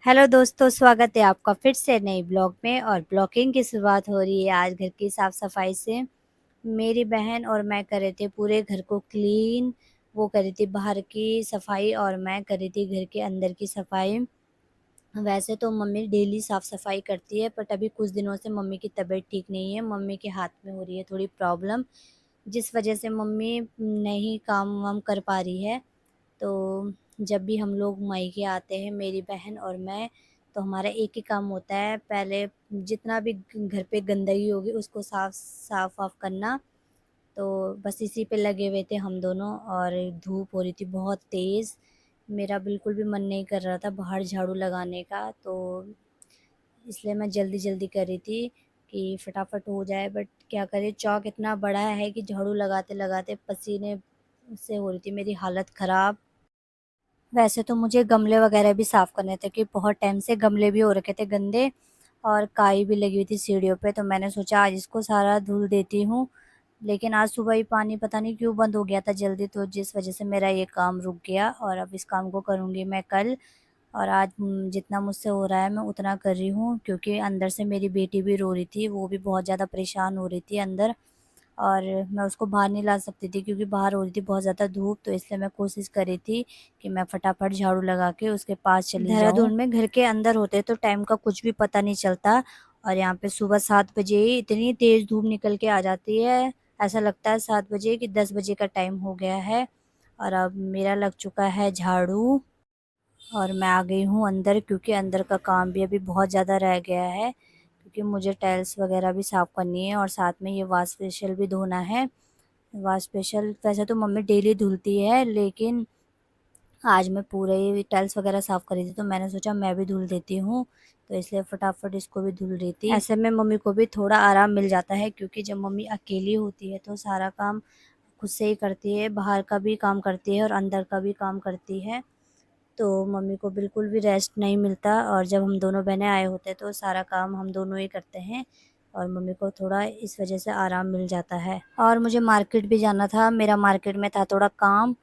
Hello दोस्तों, स्वागत है आपका फिर से नए ब्लॉग में। और ब्लॉगिंग की शुरुआत हो रही है आज घर की साफ़-सफ़ाई से। मेरी बहन और मैं कर रहे थे पूरे घर को क्लीन। वो कर रही थी बाहर की सफाई और मैं कर रही थी घर के अंदर की सफाई। वैसे तो मम्मी डेली साफ़-सफ़ाई करती है, बट अभी कुछ दिनों से मम्मी की तबीयत ठीक नहीं है। मम्मी के हाथ में हो रही है थोड़ी प्रॉब्लम, जिस वजह से मम्मी नहीं काम-वाम कर पा रही है। तो जब भी हम लोग मायके आते हैं, मेरी बहन और मैं, तो हमारा एक ही काम होता है, पहले जितना भी घर पे गंदगी होगी उसको साफ-वाफ करना। तो बस इसी पे लगे हुए थे हम दोनों। और धूप हो रही थी बहुत तेज़। मेरा बिल्कुल भी मन नहीं कर रहा था बाहर झाड़ू लगाने का, तो इसलिए मैं जल्दी-जल्दी कर रही थी कि फटाफट हो जाए। बट क्या करें, चौक इतना बड़ा है कि झाड़ू लगाते-लगाते पसीने से हो रही थी मेरी हालत ख़राब। वैसे तो मुझे गमले वगैरह भी साफ़ करने थे कि बहुत टाइम से गमले भी हो रखे थे गंदे और काई भी लगी हुई थी सीढ़ियों पे, तो मैंने सोचा आज इसको सारा धुल देती हूँ। लेकिन आज सुबह ही पानी पता नहीं क्यों बंद हो गया था जल्दी, तो जिस वज़ह से मेरा ये काम रुक गया और अब इस काम को करूँगी मैं कल। और आज जितना मुझसे हो रहा है मैं उतना कर रही हूँ, क्योंकि अंदर से मेरी बेटी भी रो रही थी, वो भी बहुत ज़्यादा परेशान हो रही थी अंदर। और मैं उसको बाहर नहीं ला सकती थी क्योंकि बाहर हो रही थी बहुत ज़्यादा धूप, तो इसलिए मैं कोशिश कर रही थी कि मैं फटाफट झाड़ू लगा के उसके पास चली जाऊँ। देहरादून में घर के अंदर होते तो टाइम का कुछ भी पता नहीं चलता, और यहाँ पे सुबह 7 बजे ही इतनी तेज़ धूप निकल के आ जाती है, ऐसा लगता है 7 बजे कि 10 बजे का टाइम हो गया है। और अब मेरा लग चुका है झाड़ू और मैं आ गई हूँ अंदर, क्योंकि अंदर का काम भी अभी बहुत ज़्यादा रह गया है, क्योंकि मुझे टाइल्स वगैरह भी साफ़ करनी है और साथ में ये वॉश बेसिन भी धोना है। वॉश बेसिन वैसे तो मम्मी डेली धुलती है, लेकिन आज मैं पूरे ही टाइल्स वगैरह साफ़ करी थी, तो मैंने सोचा मैं भी धुल देती हूँ, तो इसलिए फटाफट इसको भी धुल रही थी। ऐसे में मम्मी को भी थोड़ा आराम मिल जाता है, क्योंकि जब मम्मी अकेली होती है तो सारा काम खुद से ही करती है, बाहर का भी काम करती है और अंदर का भी काम करती है। तो मम्मी को बिल्कुल भी रेस्ट नहीं मिलता, और जब हम दोनों बहनें आए होते हैं तो सारा काम हम दोनों ही करते हैं, और मम्मी को थोड़ा इस वजह से आराम मिल जाता है। और मुझे मार्केट भी जाना था, मेरा मार्केट में था थोड़ा काम,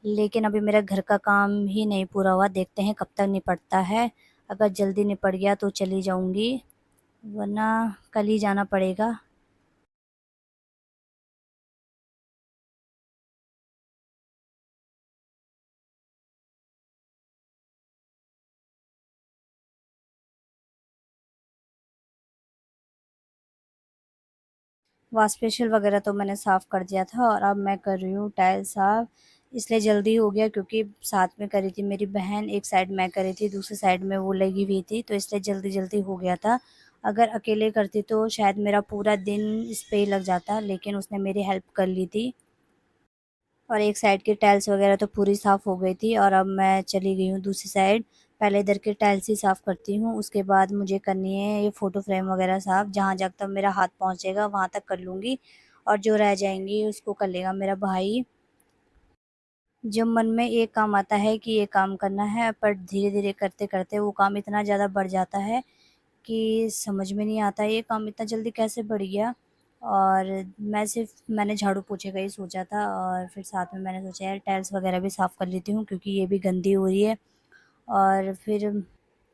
लेकिन अभी मेरा घर का काम ही नहीं पूरा हुआ, देखते हैं कब तक निपटता है। अगर जल्दी निपट गया तो चली जाऊँगी, वरना कल ही जाना पड़ेगा। वॉश फेशियल वगैरह तो मैंने साफ़ कर दिया था, और अब मैं कर रही हूँ टाइल साफ़। इसलिए जल्दी हो गया क्योंकि साथ में करी थी मेरी बहन, एक साइड मैं करी थी, दूसरी साइड में वो लगी हुई थी, तो इसलिए जल्दी-जल्दी हो गया था। अगर अकेले करती तो शायद मेरा पूरा दिन इस पे ही लग जाता, लेकिन उसने मेरी हेल्प कर ली थी। और एक साइड की टाइल्स वगैरह तो पूरी साफ़ हो गई थी, और अब मैं चली गई हूँ दूसरी साइड। पहले इधर की टाइल्स ही साफ़ करती हूँ, उसके बाद मुझे करनी है ये फ़ोटो फ्रेम वगैरह साफ़, जहाँ जहाँ तक मेरा हाथ पहुँचेगा वहाँ तक कर लूँगी, और जो रह जाएँगी उसको कर लेगा मेरा भाई। जब मन में एक काम आता है कि ये काम करना है, पर धीरे-धीरे करते-करते वो काम इतना ज़्यादा बढ़ जाता है कि समझ में नहीं आता ये काम इतना जल्दी कैसे बढ़ गया। और मैंने झाड़ू पोछे का ही सोचा था, और फिर साथ में मैंने सोचा यार टाइल्स वगैरह भी साफ़ कर लेती हूँ, क्योंकि ये भी गंदी हो रही है। और फिर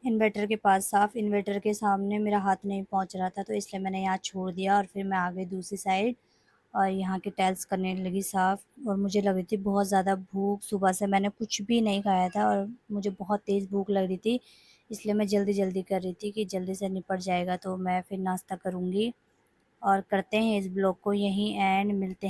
इन्वर्टर के पास साफ़, इन्वर्टर के सामने मेरा हाथ नहीं पहुँच रहा था, तो इसलिए मैंने यहाँ छोड़ दिया, और फिर मैं आ गई दूसरी साइड और यहाँ की टाइल्स करने लगी साफ़। और मुझे लग रही थी बहुत ज़्यादा भूख, सुबह से मैंने कुछ भी नहीं खाया था और मुझे बहुत तेज़ भूख लग रही थी, इसलिए मैं जल्दी-जल्दी कर रही थी कि जल्दी से निपट जाएगा तो मैं फिर नाश्ता करूँगी। और करते हैं इस ब्लॉग को यहीं एंड, मिलते हैं।